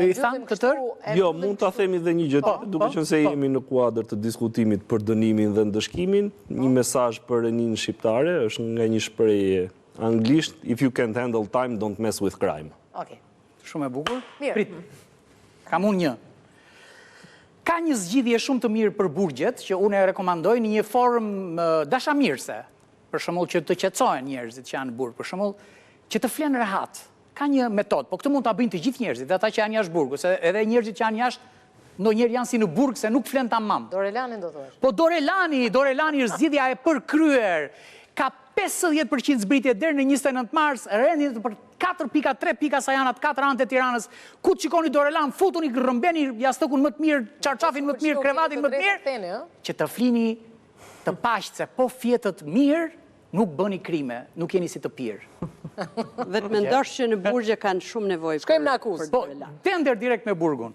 I thamë të tërë? Jo, mund ta themi dhe një gjë tjetër, duke qenë se jemi në kuadër të diskutimit për dënimin dhe ndëshkimin, një mesazh për Renin shqiptare është nga një shprehje anglisht, if you can't handle time, don't mess with crime. Okej. Shumë e bukur. Mirë. Prit. Kam unë një. Ka një zgjidhje shumë të mirë për burgjet që unë e rekomandoj në një formë dashamirëse. Për shembull që të qetësohen njerëzit që janë në burg, për shembull që të flenë rehat. Ka një metodë, po këtë mund ta bëjnë të gjithë njerëzit, ata që janë jashtë burgut, se edhe njerëzit që janë jashtë ndonjëherë janë si në burg se nuk flen tamam. Dorelani do thuash. Po Dorelani është zgjidhja e përkryer. Ka 50% zbritje deri në 29 mars, rendin për 4 pika, 3 pika sa janë atë 4 anë të Tiranës. Ku të shikoni Dorelan, futuni, rrëmbeni jastëkun më të mirë, çarçafin më të mirë, krevatin më të mirë, që të flini të paqë se po fjetët mirë, nuk bëni krime, nuk jeni si të pirë. Vetëm mendosh që në burgje kanë shumë nevojë. Shkojmë në akuzë. Po, tender direkt me burgun.